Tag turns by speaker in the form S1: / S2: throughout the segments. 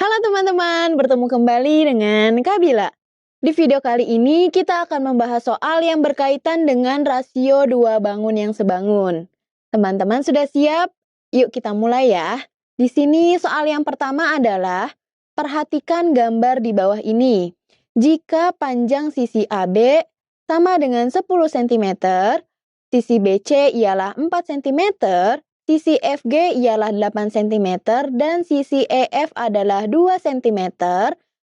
S1: Halo teman-teman, bertemu kembali dengan Kak Bila. Di video kali ini kita akan membahas soal yang berkaitan dengan rasio dua bangun yang sebangun. Teman-teman sudah siap? Yuk kita mulai ya. Di sini soal yang pertama adalah, perhatikan gambar di bawah ini. Jika panjang sisi AB sama dengan 10 cm, sisi BC ialah 4 cm, sisi FG ialah 8 cm, dan sisi EF adalah 2 cm,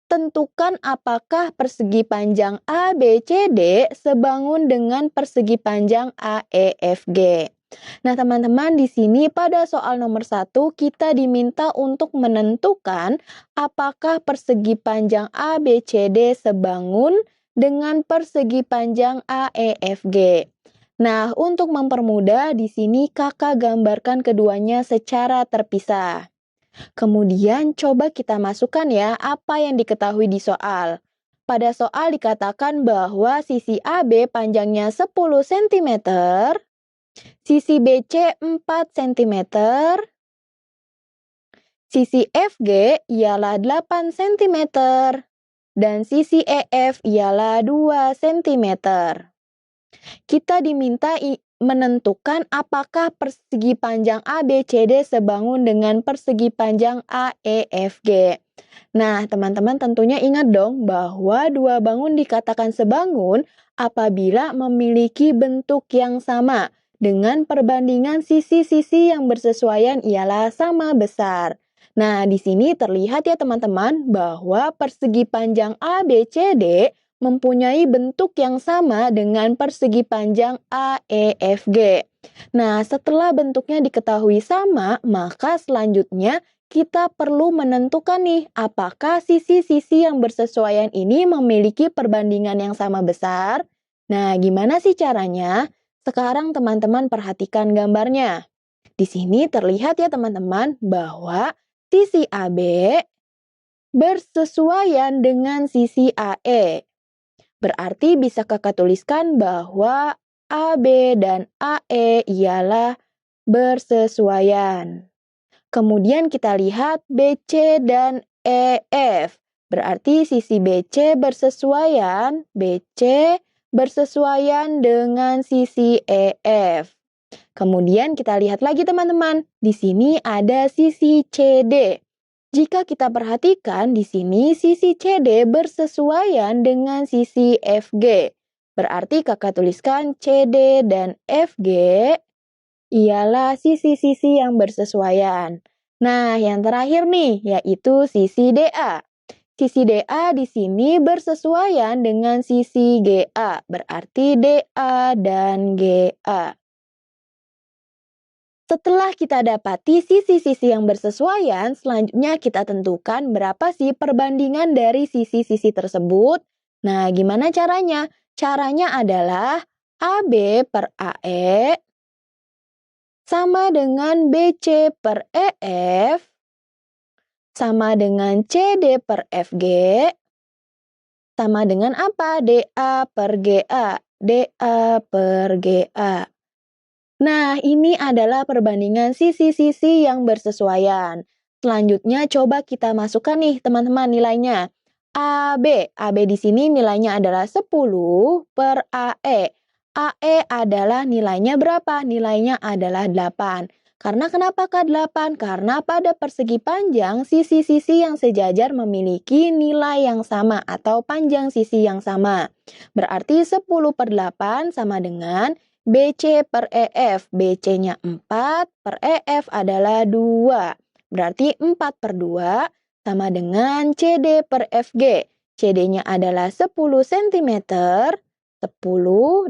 S1: tentukan apakah persegi panjang ABCD sebangun dengan persegi panjang AEFG. Nah teman-teman, di sini pada soal nomor 1 kita diminta untuk menentukan apakah persegi panjang ABCD sebangun dengan persegi panjang AEFG. Nah, untuk mempermudah, di sini kakak gambarkan keduanya secara terpisah. Kemudian coba kita masukkan ya apa yang diketahui di soal. Pada soal dikatakan bahwa sisi AB panjangnya 10 cm, sisi BC 4 cm, sisi FG ialah 8 cm, dan sisi EF ialah 2 cm. Kita diminta menentukan apakah persegi panjang ABCD sebangun dengan persegi panjang AEFG. Nah, teman-teman tentunya ingat dong bahwa dua bangun dikatakan sebangun apabila memiliki bentuk yang sama dengan perbandingan sisi-sisi yang bersesuaian ialah sama besar. Nah, di sini terlihat ya teman-teman bahwa persegi panjang ABCD mempunyai bentuk yang sama dengan persegi panjang AEFG. Nah, setelah bentuknya diketahui sama, maka selanjutnya kita perlu menentukan nih apakah sisi-sisi yang bersesuaian ini memiliki perbandingan yang sama besar. Nah, gimana sih caranya? Sekarang teman-teman perhatikan gambarnya. Di sini terlihat ya teman-teman bahwa sisi AB bersesuaian dengan sisi AE. Berarti bisa kakak tuliskan bahwa AB dan AE ialah bersesuaian. Kemudian kita lihat BC dan EF. Berarti sisi BC bersesuaian dengan sisi EF. Kemudian kita lihat lagi teman-teman, di sini ada sisi CD. Jika kita perhatikan di sini sisi CD bersesuaian dengan sisi FG. Berarti kakak tuliskan CD dan FG ialah sisi-sisi yang bersesuaian. Nah, yang terakhir nih yaitu sisi DA. Sisi DA di sini bersesuaian dengan sisi GA. Berarti DA dan GA. Setelah kita dapati sisi-sisi yang bersesuaian, selanjutnya kita tentukan berapa sih perbandingan dari sisi-sisi tersebut. Nah, gimana caranya? Caranya adalah AB per AE sama dengan BC per EF sama dengan CD per FG sama dengan apa? DA per GA. DA per GA. Nah, ini adalah perbandingan sisi-sisi yang bersesuaian. Selanjutnya coba kita masukkan nih teman-teman nilainya. AB di sini nilainya adalah 10 per AE. AE adalah nilainya berapa? Nilainya adalah 8. Karena kenapa Kak 8? Karena pada persegi panjang, sisi-sisi yang sejajar memiliki nilai yang sama atau panjang sisi yang sama. Berarti 10 per 8 sama dengan BC per EF, BC-nya 4, per EF adalah 2. Berarti 4 per 2 sama dengan CD per FG. CD-nya adalah 10 cm, 10,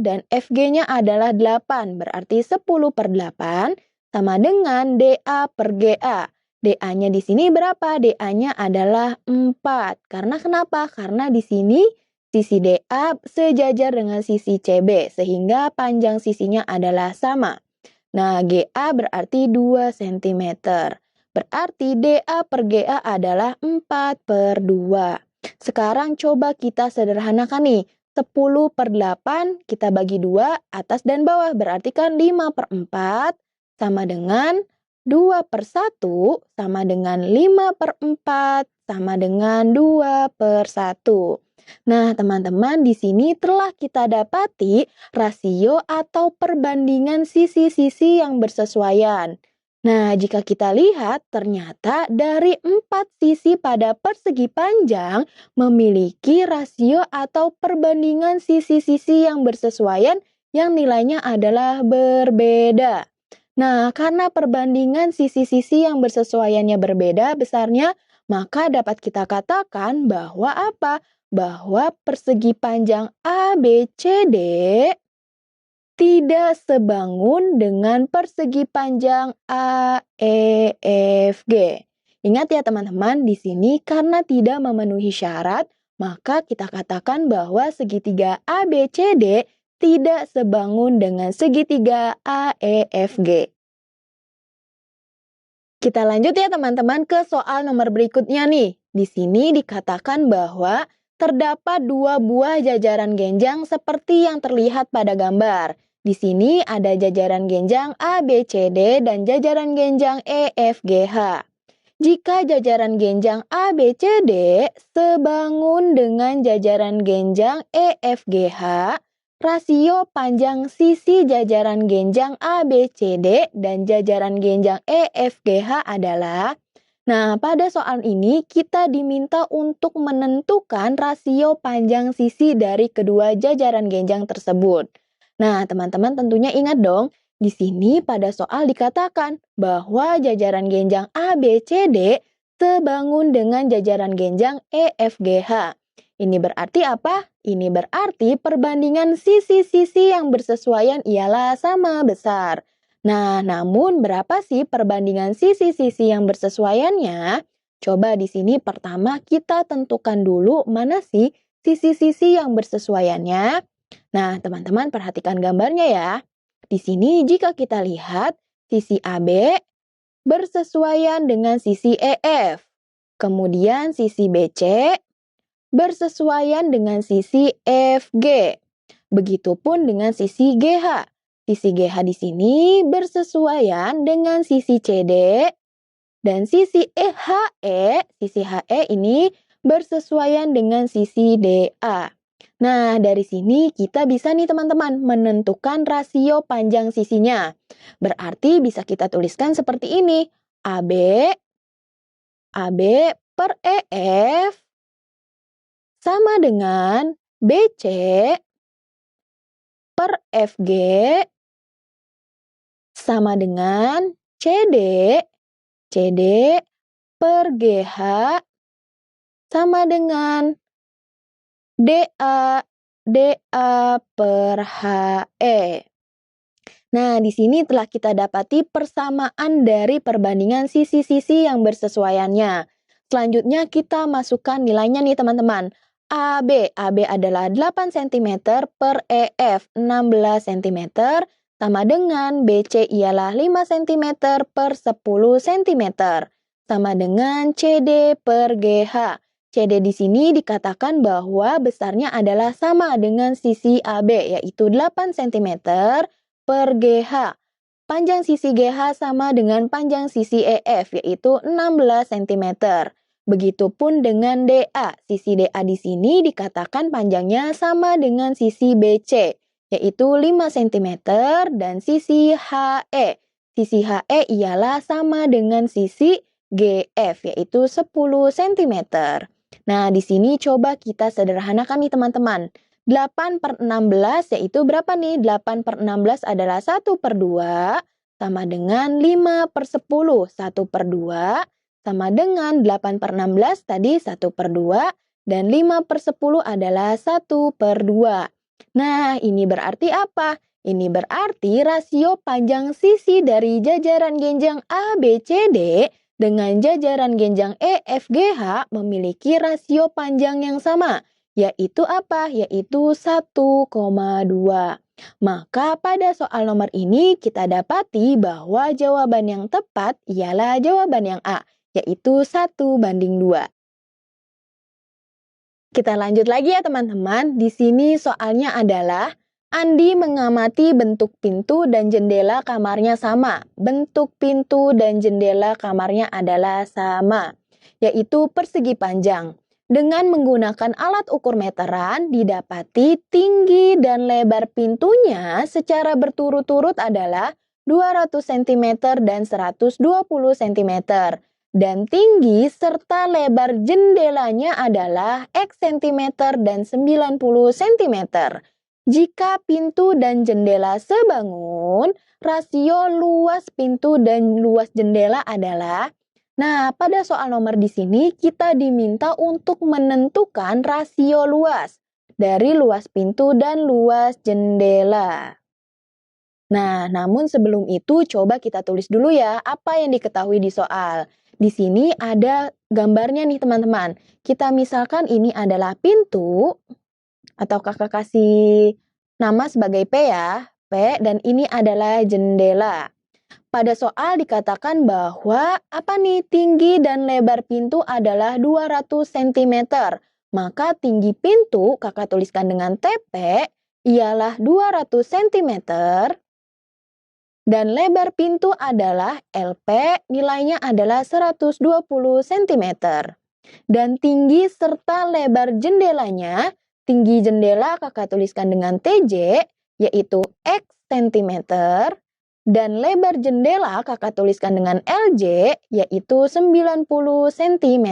S1: dan FG-nya adalah 8. Berarti 10 per 8 sama dengan DA per GA. DA-nya di sini berapa? DA-nya adalah 4. Karena kenapa? Karena di sini sisi DA sejajar dengan sisi CB, sehingga panjang sisinya adalah sama. Nah, GA berarti 2 cm. Berarti DA per GA adalah 4 per 2. Sekarang coba kita sederhanakan nih. 10 per 8 kita bagi 2, atas dan bawah. Berarti kan 5 per 4 sama dengan 2/1 sama dengan 5/4 sama dengan 2/1. Nah, teman-teman, di sini telah kita dapati rasio atau perbandingan sisi-sisi yang bersesuaian. Nah, jika kita lihat, ternyata dari 4 sisi pada persegi panjang memiliki rasio atau perbandingan sisi-sisi yang bersesuaian yang nilainya adalah berbeda. Nah, karena perbandingan sisi-sisi yang bersesuaiannya berbeda besarnya, maka dapat kita katakan bahwa apa? Bahwa persegi panjang ABCD tidak sebangun dengan persegi panjang AEFG. Ingat ya teman-teman, di sini karena tidak memenuhi syarat, maka kita katakan bahwa segitiga ABCD tidak sebangun dengan segitiga AEFG. Kita lanjut ya teman-teman ke soal nomor berikutnya nih. Di sini dikatakan bahwa terdapat 2 buah jajaran genjang seperti yang terlihat pada gambar. Di sini ada jajaran genjang A, B, C, D dan jajaran genjang E, F, G, H. Jika jajaran genjang A, B, C, D sebangun dengan jajaran genjang E, F, G, H, rasio panjang sisi jajaran genjang A, B, C, D dan jajaran genjang E, F, G, H adalah. Nah, pada soal ini kita diminta untuk menentukan rasio panjang sisi dari kedua jajaran genjang tersebut. Nah, teman-teman tentunya ingat dong, di sini pada soal dikatakan bahwa jajaran genjang A, B, C, D sebangun dengan jajaran genjang E, F, G, H. Ini berarti apa? Ini berarti perbandingan sisi-sisi yang bersesuaian ialah sama besar. Nah, namun berapa sih perbandingan sisi-sisi yang bersesuaiannya? Coba di sini pertama kita tentukan dulu mana sih sisi-sisi yang bersesuaiannya. Nah, teman-teman perhatikan gambarnya ya. Di sini jika kita lihat sisi AB bersesuaian dengan sisi EF. Kemudian sisi BC bersesuaian dengan sisi FG. Begitupun dengan sisi GH. Sisi GH di sini bersesuaian dengan sisi CD dan sisi sisi HE ini bersesuaian dengan sisi DA. Nah, dari sini kita bisa nih teman-teman menentukan rasio panjang sisinya. Berarti bisa kita tuliskan seperti ini. AB per EF sama dengan BC per FG sama dengan CD per GH sama dengan DA per HE. Nah, di sini telah kita dapati persamaan dari perbandingan sisi-sisi yang bersesuaiannya. Selanjutnya kita masukkan nilainya nih teman-teman. AB adalah 8 cm per EF 16 cm sama dengan BC ialah 5 cm per 10 cm sama dengan CD per GH. CD di sini dikatakan bahwa besarnya adalah sama dengan sisi AB yaitu 8 cm per GH. Panjang sisi GH sama dengan panjang sisi EF yaitu 16 cm. Begitupun dengan DA. Sisi DA di sini dikatakan panjangnya sama dengan sisi BC, yaitu 5 cm, dan sisi HE. Sisi HE ialah sama dengan sisi GF, yaitu 10 cm. Nah, di sini coba kita sederhanakan nih teman-teman. 8/16 yaitu berapa nih? 8/16 adalah 1/2 sama dengan 5/10. 1/2 sama dengan 8/16 tadi 1/2 dan 5/10 adalah 1/2. Nah, ini berarti apa? Ini berarti rasio panjang sisi dari jajaran genjang A, B, C, D dengan jajaran genjang E, F, G, H memiliki rasio panjang yang sama. Yaitu apa? Yaitu 1,2. Maka pada soal nomor ini kita dapati bahwa jawaban yang tepat ialah jawaban yang A, yaitu 1/2. Kita lanjut lagi ya teman-teman. Di sini soalnya adalah Andi mengamati bentuk pintu dan jendela kamarnya sama. Bentuk pintu dan jendela kamarnya adalah sama, yaitu persegi panjang. Dengan menggunakan alat ukur meteran, didapati tinggi dan lebar pintunya secara berturut-turut adalah 200 cm dan 120 cm. Dan tinggi serta lebar jendelanya adalah X cm dan 90 cm. Jika pintu dan jendela sebangun, rasio luas pintu dan luas jendela adalah. Nah, pada soal nomor di sini kita diminta untuk menentukan rasio luas dari luas pintu dan luas jendela. Nah, namun sebelum itu coba kita tulis dulu ya apa yang diketahui di soal. Di sini ada gambarnya nih teman-teman. Kita misalkan ini adalah pintu, atau kakak kasih nama sebagai P ya, P, dan ini adalah jendela. Pada soal dikatakan bahwa tinggi dan lebar pintu adalah 200 cm. Maka tinggi pintu kakak tuliskan dengan TP ialah 200 cm dan lebar pintu adalah LP, nilainya adalah 120 cm. Dan tinggi serta lebar jendelanya, tinggi jendela kakak tuliskan dengan TJ, yaitu X cm, dan lebar jendela kakak tuliskan dengan LJ, yaitu 90 cm.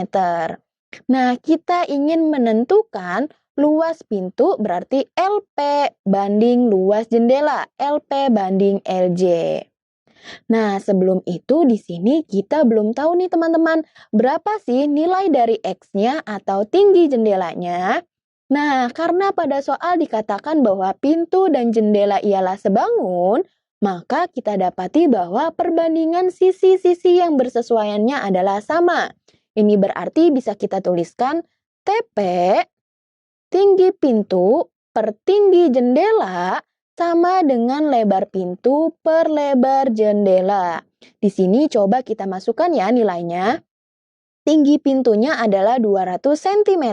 S1: Nah, kita ingin menentukan luas pintu berarti LP banding luas jendela, LP banding LJ. Nah, sebelum itu di sini kita belum tahu nih teman-teman, berapa sih nilai dari X-nya atau tinggi jendelanya? Nah, karena pada soal dikatakan bahwa pintu dan jendela ialah sebangun, maka kita dapati bahwa perbandingan sisi-sisi yang bersesuaiannya adalah sama. Ini berarti bisa kita tuliskan TP, tinggi pintu per tinggi jendela, sama dengan lebar pintu per lebar jendela. Di sini coba kita masukkan ya nilainya. Tinggi pintunya adalah 200 cm.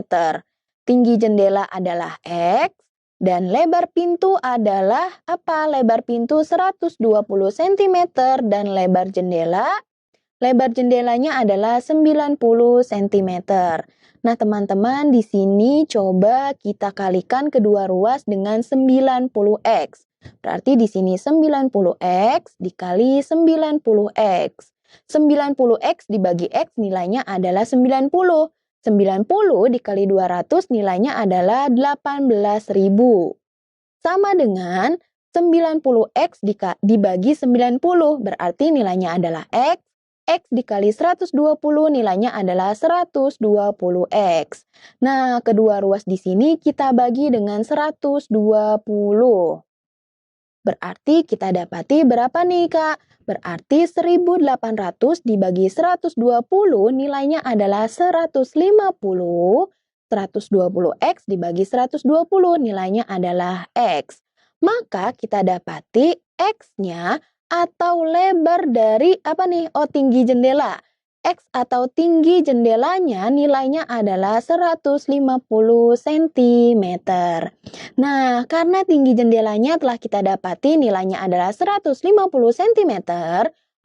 S1: Tinggi jendela adalah X. Dan lebar pintu adalah apa? Lebar pintu 120 cm dan lebar jendelanya adalah 90 cm. Nah, teman-teman, di sini coba kita kalikan kedua ruas dengan 90x. Berarti di sini 90x dikali 90x. 90x dibagi x nilainya adalah 90. 90 dikali 200 nilainya adalah 18.000. Sama dengan 90x dibagi 90, berarti nilainya adalah x. X dikali 120 nilainya adalah 120x. Nah, kedua ruas di sini kita bagi dengan 120. Berarti kita dapati berapa nih, Kak? Berarti 1800 dibagi 120 nilainya adalah 150. 120x dibagi 120 nilainya adalah x. Maka kita dapati x-nya atau lebar dari tinggi jendela. X atau tinggi jendelanya nilainya adalah 150 cm. Nah, karena tinggi jendelanya telah kita dapati nilainya adalah 150 cm,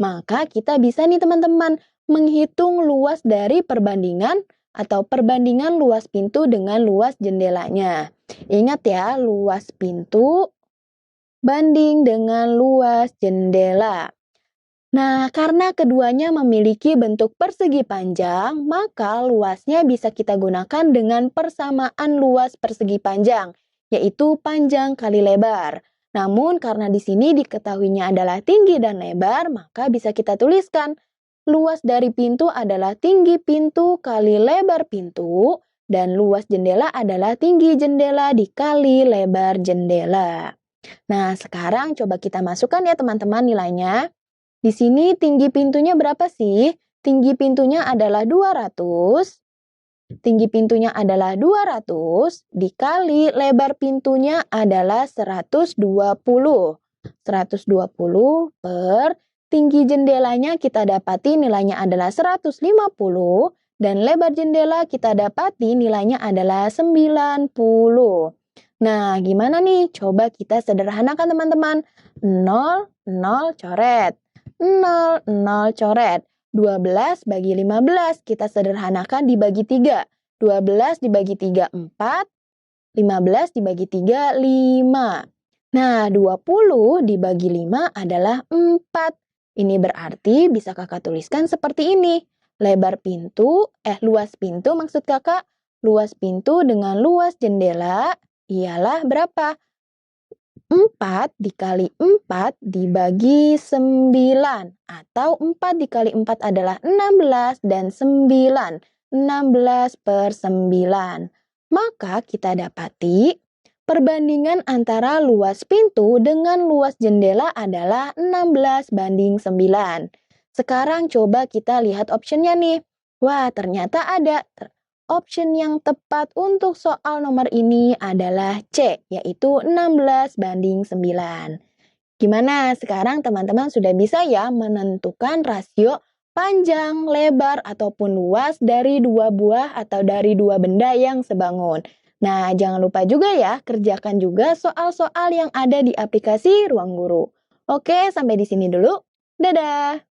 S1: maka kita bisa nih teman-teman menghitung luas dari perbandingan luas pintu dengan luas jendelanya. Ingat ya, luas pintu banding dengan luas jendela. Nah, karena keduanya memiliki bentuk persegi panjang, maka luasnya bisa kita gunakan dengan persamaan luas persegi panjang, yaitu panjang kali lebar. Namun, karena di sini diketahuinya adalah tinggi dan lebar, maka bisa kita tuliskan luas dari pintu adalah tinggi pintu kali lebar pintu, dan luas jendela adalah tinggi jendela dikali lebar jendela. Nah, sekarang coba kita masukkan ya teman-teman nilainya. Di sini tinggi pintunya berapa sih? Tinggi pintunya adalah 200. Tinggi pintunya adalah 200 dikali lebar pintunya adalah 120. 120 per tinggi jendelanya kita dapati nilainya adalah 150 dan lebar jendela kita dapati nilainya adalah 90. Nah, gimana nih? Coba kita sederhanakan teman-teman. 0, 0 coret. 0, 0 coret. 12 bagi 15 kita sederhanakan dibagi 3. 12 dibagi 3, 4. 15 dibagi 3, 5. Nah, 20 dibagi 5 adalah 4. Ini berarti bisa kakak tuliskan seperti ini. Luas pintu maksud kakak. Luas pintu dengan luas jendela ialah berapa? 4 dikali 4 dibagi 9. Atau 4 dikali 4 adalah 16 dan 9. 16 per 9. Maka kita dapati perbandingan antara luas pintu dengan luas jendela adalah 16 banding 9. Sekarang coba kita lihat optionnya nih. Wah, ternyata ada. Option yang tepat untuk soal nomor ini adalah C, yaitu 16 banding 9. Gimana? Sekarang teman-teman sudah bisa ya menentukan rasio panjang, lebar, ataupun luas dari dua buah atau dari dua benda yang sebangun. Nah, jangan lupa juga ya, kerjakan juga soal-soal yang ada di aplikasi Ruang Guru. Oke, sampai di sini dulu. Dadah!